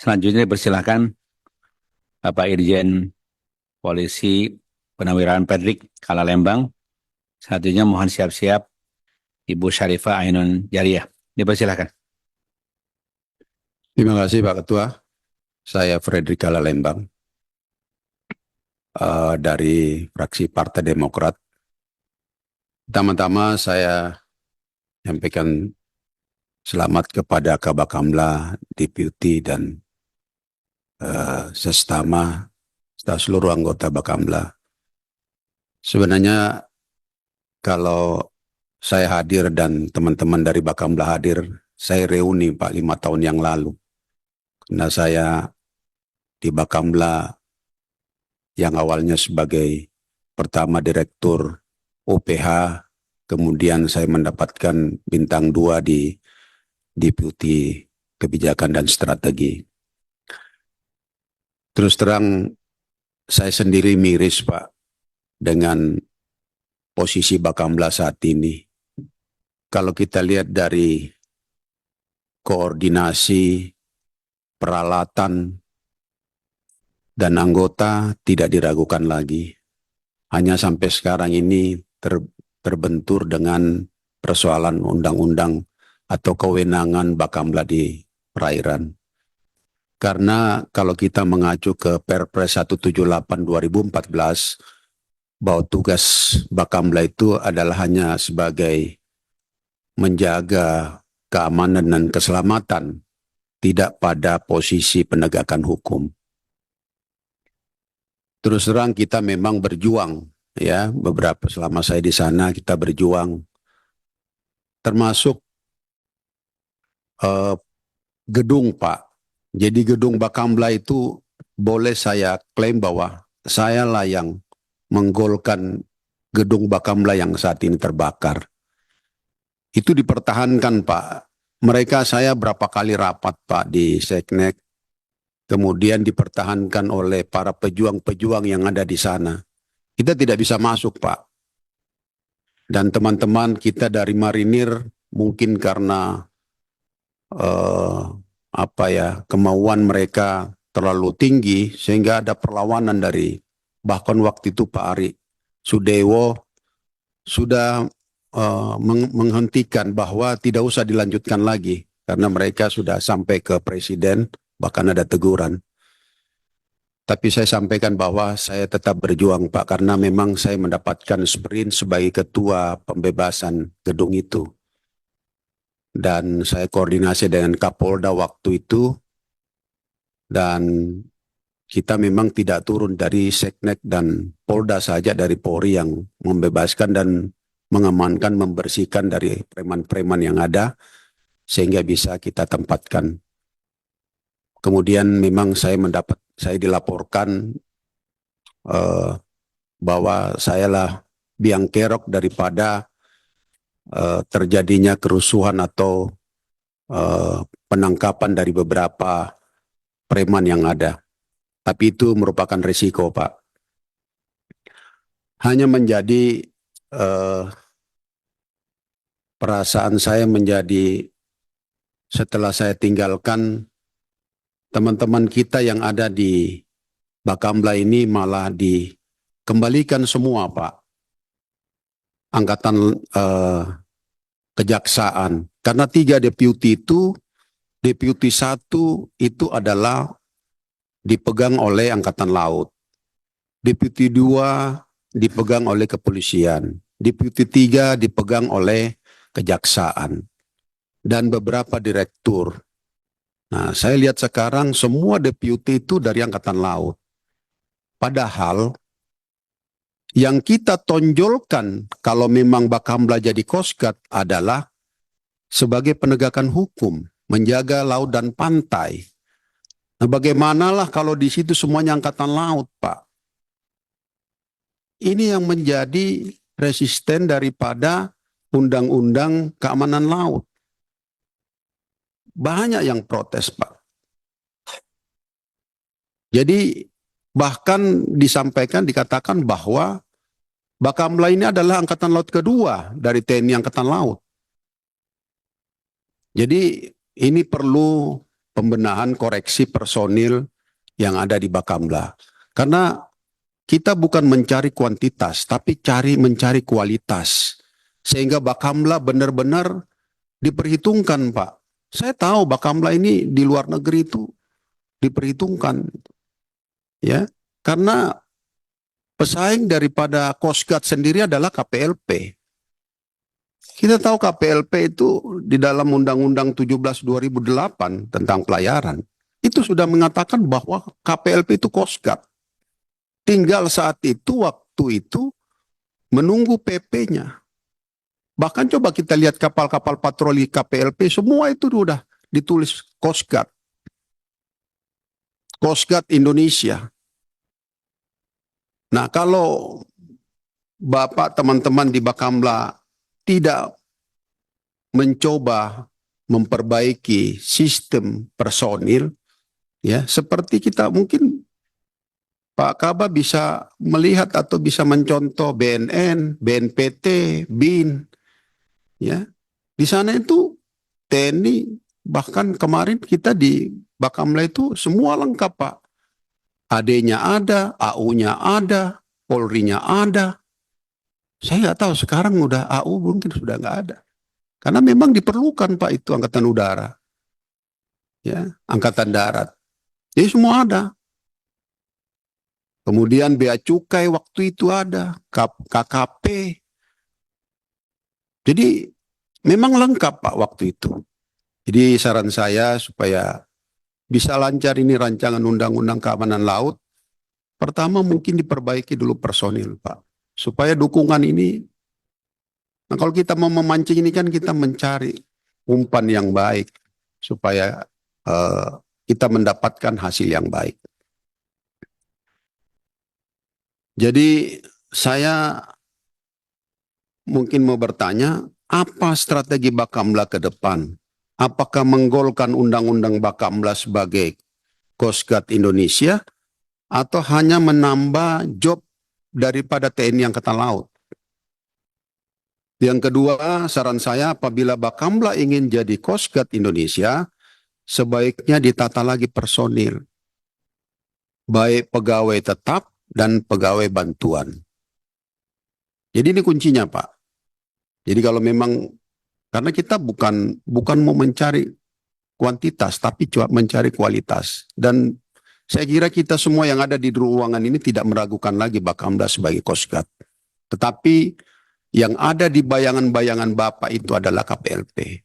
Selanjutnya persilakan Bapak Irjen Polisi Penawiran Pedrik Kala Lembang. Selanjutnya mohon siap-siap Ibu Syarifah Ainun Jariah. Dipersilakan. Terima kasih Pak Ketua. Saya Fredrik Lembang dari fraksi Partai Demokrat. Pertama-tama saya menyampaikan selamat kepada Kabakamla, Deputi dan sesama seluruh anggota Bakamla. Sebenarnya kalau saya hadir dan teman-teman dari Bakamla hadir, saya reuni Pak 5 tahun yang lalu. Karena saya di Bakamla yang awalnya sebagai pertama direktur OPH, kemudian saya mendapatkan bintang 2 di Deputi Kebijakan dan Strategi. Terus terang saya sendiri miris Pak dengan posisi Bakamla saat ini. Kalau kita lihat dari koordinasi, peralatan, dan anggota tidak diragukan lagi. Hanya sampai sekarang ini terbentur dengan persoalan undang-undang atau kewenangan Bakamla di perairan. Karena kalau kita mengacu ke Perpres 178 2014, bahwa tugas Bakamla itu adalah hanya sebagai menjaga keamanan dan keselamatan, tidak pada posisi penegakan hukum. Terus terang kita memang berjuang, ya, beberapa selama saya di sana kita berjuang, termasuk gedung Pak. Jadi gedung Bakamla itu boleh saya klaim bahwa saya lah yang menggolkan gedung Bakamla yang saat ini terbakar. Itu dipertahankan Pak. Mereka saya berapa kali rapat Pak di Seknek, kemudian dipertahankan oleh para pejuang-pejuang yang ada di sana. Kita tidak bisa masuk Pak. Dan teman-teman kita dari Marinir mungkin karena kemauan mereka terlalu tinggi sehingga ada perlawanan dari bahkan waktu itu Pak Ari Sudewo sudah menghentikan bahwa tidak usah dilanjutkan lagi karena mereka sudah sampai ke presiden, bahkan ada teguran. Tapi saya sampaikan bahwa saya tetap berjuang Pak, karena memang saya mendapatkan sprint sebagai ketua pembebasan gedung itu. Dan saya koordinasi dengan Kapolda waktu itu, dan kita memang tidak turun dari Seknek dan Polda saja, dari Polri yang membebaskan dan mengamankan, membersihkan dari preman-preman yang ada, sehingga bisa kita tempatkan. Kemudian memang saya dilaporkan bahwa saya lah biang kerok daripada terjadinya kerusuhan atau penangkapan dari beberapa preman yang ada. Tapi itu merupakan risiko Pak. Hanya menjadi perasaan saya menjadi setelah saya tinggalkan, teman-teman kita yang ada di Bakamla ini malah dikembalikan semua Pak. Angkatan kejaksaan. Karena 3 deputi itu, deputi 1 itu adalah dipegang oleh Angkatan Laut. Deputi 2 dipegang oleh kepolisian. Deputi 3 dipegang oleh kejaksaan. Dan beberapa direktur. Nah, saya lihat sekarang semua deputi itu dari Angkatan Laut. Padahal yang kita tonjolkan kalau memang Bakamla jadi Coast Guard adalah sebagai penegakan hukum, menjaga laut dan pantai. Nah, bagaimanalah kalau di situ semuanya Angkatan Laut, Pak? Ini yang menjadi resisten daripada Undang-Undang Keamanan Laut. Banyak yang protes, Pak. Jadi bahkan disampaikan, dikatakan bahwa Bakamla ini adalah Angkatan Laut kedua dari TNI Angkatan Laut. Jadi ini perlu pembenahan koreksi personil yang ada di Bakamla. Karena kita bukan mencari kuantitas, tapi mencari kualitas. Sehingga Bakamla benar-benar diperhitungkan, Pak. Saya tahu Bakamla ini di luar negeri itu diperhitungkan. Ya, karena pesaing daripada Coast Guard sendiri adalah KPLP. Kita tahu KPLP itu di dalam Undang-Undang 17 2008 tentang pelayaran, itu sudah mengatakan bahwa KPLP itu Coast Guard. Tinggal saat itu, waktu itu, menunggu PP-nya. Bahkan coba kita lihat kapal-kapal patroli KPLP, semua itu sudah ditulis Coast Guard. Coast Guard Indonesia. Nah, kalau Bapak, teman-teman di Bakamla tidak mencoba memperbaiki sistem personil, ya, seperti kita mungkin Pak Kaba bisa melihat atau bisa mencontoh BNN, BNPT, BIN, ya, di sana itu TNI, bahkan kemarin kita di Bakamla itu semua lengkap, Pak. AD-nya ada, AU-nya ada, Polri-nya ada. Saya nggak tahu sekarang udah AU mungkin sudah nggak ada. Karena memang diperlukan, Pak, itu Angkatan Udara. Ya, Angkatan Darat. Jadi semua ada. Kemudian Bea Cukai waktu itu ada, KKP. Jadi memang lengkap, Pak, waktu itu. Jadi saran saya supaya bisa lancar ini rancangan Undang-Undang Keamanan Laut, pertama mungkin diperbaiki dulu personil, Pak. Supaya dukungan ini, nah kalau kita mau memancing ini kan kita mencari umpan yang baik, supaya kita mendapatkan hasil yang baik. Jadi saya mungkin mau bertanya, apa strategi Bakamla ke depan? Apakah menggolkan Undang-Undang Bakamla sebagai Coast Guard Indonesia atau hanya menambah job daripada TNI Angkatan Laut? Yang kedua, saran saya apabila Bakamla ingin jadi Coast Guard Indonesia, sebaiknya ditata lagi personil. Baik pegawai tetap dan pegawai bantuan. Jadi ini kuncinya, Pak. Jadi kalau memang, karena kita bukan mau mencari kuantitas, tapi cuma mencari kualitas. Dan saya kira kita semua yang ada di ruangan ini tidak meragukan lagi Bakamla sebagai Coast Guard. Tetapi yang ada di bayangan-bayangan Bapak itu adalah KPLP.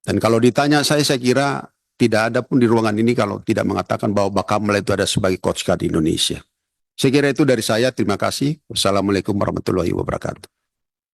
Dan kalau ditanya saya kira tidak ada pun di ruangan ini kalau tidak mengatakan bahwa Bakamla itu ada sebagai Coast Guard Indonesia. Saya kira itu dari saya. Terima kasih. Wassalamualaikum warahmatullahi wabarakatuh.